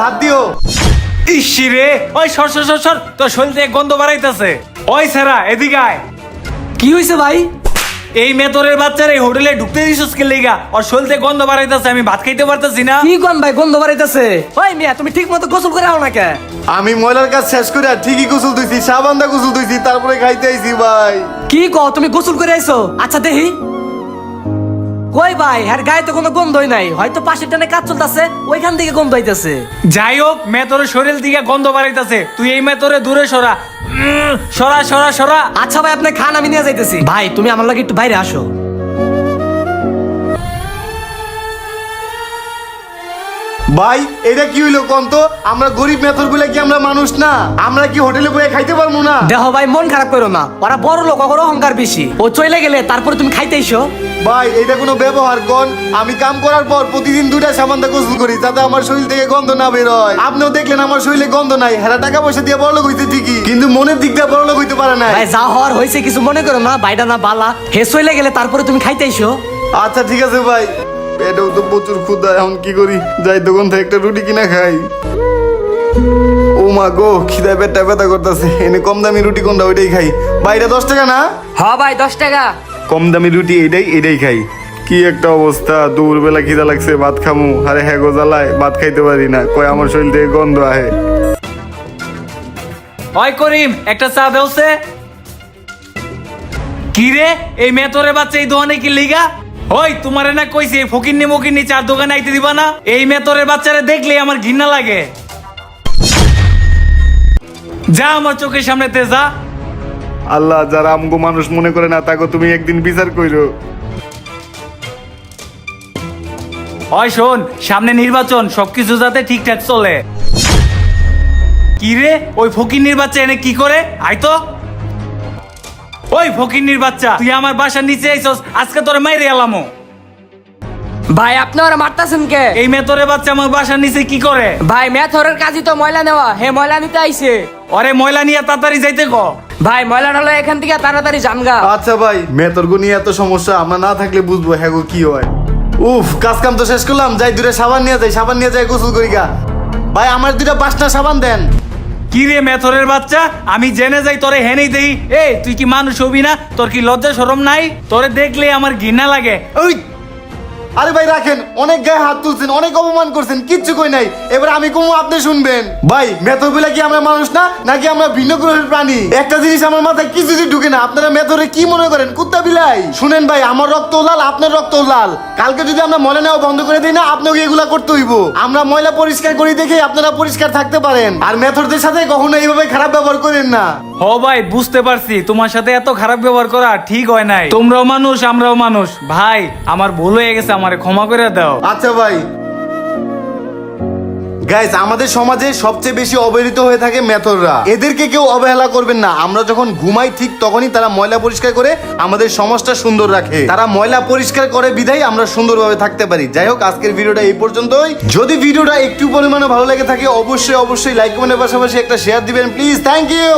ভাত দিও। ইসি রে, ওই সর সর সর সর, তোর শরীর থেকে গন্ধ বাড়াইতেছে। ওই সারা এদিকে আয়। কি হয়েছে ভাই? এই মেতরের বাচ্চার এই হোটেলে ঢুকতে দিছিস কে লিগা? ওর শরীর থেকে গন্ধ বাড়াইতেছে, আমি ভাত খাইতে পারতেছি না। কি কোন ভাই গন্ধ বাড়াইতেছে? ওই মিয়া তুমি ঠিক মতো গোসল করে আও না কে? আমি ময়লার কাজ শেষ করে ঠিকই গোসল দিছি, সাবান দা গোসল দিছি, তারপরে খাইতে আইছি ভাই। কি কও তুমি গোসল করে আইছো? আচ্ছা দেখি। কই ভাই, আর গায়ে তো কোনো গন্ধই নাই, হয়তো পাশের টানে কাজ চলতেছে, ওইখান থেকে গন্ধ হইতেছে। যাই হোক, মেতরের শরীর থেকে গন্ধ বাড়াইতেছে, তুই এই মেতরে দূরে সরা। সরা সরা সরা। আচ্ছা ভাই আপনি খান, আমি নিয়ে যাইতেছি। ভাই তুমি আমার লাগে একটু বাইরে আসো। ভাই এটা কি হইলো কোন তো? আমরা গরিব মেথর গুলা কি আমরা মানুষ না? আমরা কি হোটেলে বসে খাইতে পারবো না? দেখো ভাই মন খারাপ করো না, ওরা বড় লোক, ওর অহংকার বেশি। ও চলে গেলে তারপরে তুমি খাইতে এসো। ভাই এটা কোনো ব্যবহার কোন? আমি কাম করার পর প্রতিদিন 2টা সাবান দা গোসল করি যাতে আমার শরীর থেকে গন্ধ না বের হয়। আপনিও দেখলেন আমার শরীরে গন্ধ নাই। হেরা টাকা পয়সা দিয়ে বড়লোক হইতে ঠিকই, কিন্তু মনের দিক দিয়ে বড়লোক হইতে পারে না। ভাই যা হওয়ার হয়েছে কিছু মনে করো না, বাইটা না বালা, হে চলে গেলে তারপরে তুমি খাইতে এসো। আচ্ছা ঠিক আছে ভাই, পেটেও তো প্রচুর ক্ষুধা, এখন কি করি? যাই দোকান থেকে একটা রুটি কিনা খাই। ও মা গো, খিদা পেটটা ব্যথা করতেছে। এনে কম দামি রুটি কোনটা ওইটাই খাই। ভাই এটা 10 টাকা না? হ্যাঁ ভাই 10 টাকা। কম দামি রুটি এটাই খাই। কি একটা অবস্থা, দুপুরবেলা খিদা লাগছে, ভাত খামু, আরে হ্যাঁ গো জ্বালায় ভাত খাইতে পারি না, কয় আমার শরীর থেকে গন্ধ আহে। ওই করিম, একটা চা দেওছে। কি রে, এই মেতরের বাচ্চা এই দোকানে কি লিগা? ওই তোমারে না কইছি ফকিন্নি মকিন্নি চার দোকানে আইতে দিবা না? এই মেতরের বাচ্চারে দেখলে আমার ঘৃণা লাগে। যা আমার চোখের সামনেতে যা। আল্লাহ, যারা আমগো মানুষ মনে করে না তাকে তুমি একদিন বিচার কইরো। ওই শোন, সামনে নির্বাচন, সবকিছু যাতে ঠিকঠাক চলে। কি রে, ওই ফকিন্নির বাচ্চা এনে কি করে? আয় তো। ওই ফকিন্নির বাচ্চা, তুই আমার বাসার নিচে আইছস, আজকে তোরে মাইরে এলামো। ভাই আপনি ওরা মারতাছেন কে? এই মেতরের বাচ্চা আমার বাসার নিচে কি করে? ভাই মেথরের কাজই তো ময়লা নেওয়া, হে ময়লা নিতে আইছে। ওরে ময়লা নিয়ে তাড়াতাড়ি যাইতে ক। ভাই ময়লা ঢালো এখান থেকে তাড়াতাড়ি জানগা। আচ্ছা ভাই, মেতরগো নিয়ে এত সমস্যা, আমরা না থাকলে বুঝবো হ্যাঁ গো কি হয়। উফ, কাজ কাম তো শেষ করলাম, যাই দূরে সাবান নিয়ে যাই গোসল করি গা। ভাই আমার 2টা 5টা সাবান দেন। কি রে মেথরের বাচ্চা, আমি জেনে যাই তোরে হেনেই দেই। এই তুই কি মানুষ হবি না? তোর কি লজ্জা শরম নাই? তোরে দেখলে আমার ঘৃণা লাগে। ওই আরে ভাই রাখেন, অনেক গায়ে হাত তুলছেন, অনেক অপমান করছেন, কিচ্ছু কই নাই। এবার আমি কমু, আপনি শুনবেন। ভাই মেথরগুলা কি আমরা মানুষ না, নাকি আমরা ভিন্ন গ্রহের প্রাণী? একটা জিনিস আমার মাথায় কিছুই ঢুকে না, আপনারা মেথরে কি মনে করেন? কুত্তা বিলাই? শুনেন ভাই, আমার রক্ত লাল, আপনার রক্ত লাল। কালকে যদি আমরা ময়লা নেওয়া বন্ধ করে দিই না, আপনাকে এগুলা করতে হইব। আমরা ময়লা পরিষ্কার করি দেখে আপনারা পরিষ্কার থাকতে পারেন। আর মেথরদের সাথে কখনো এইভাবে খারাপ ব্যবহার করেন না। হ ভাই, বুঝতে পারছি তোমার সাথে এত খারাপ ব্যবহার করা ঠিক হয় নাই। তোমরাও মানুষ, আমরাও মানুষ। ভাই আমার ভুল হয়ে গেছে, আমারে ক্ষমা করে দাও। আচ্ছা ভাই। গাইস, আমাদের সমাজে সবচেয়ে বেশি অবহেলিত হয়ে থাকে মেথররা। এদেরকে কেউ অবহেলা করবেন না। আমরা যখন ঘুমাই ঠিক তখনই তারা ময়লা পরিষ্কার করে আমাদের সমাজটা সুন্দর রাখে। তারা ময়লা পরিষ্কার করে বিধায় আমরা সুন্দরভাবে থাকতে পারি। যাই হোক, আজকের ভিডিওটা এই পর্যন্তই। যদি ভিডিওটা একটু পরিমাণে ভালো লেগে থাকে অবশ্যই লাইক কমেন্টের পাশাপাশি একটা শেয়ার দিবেন প্লিজ। Thank you.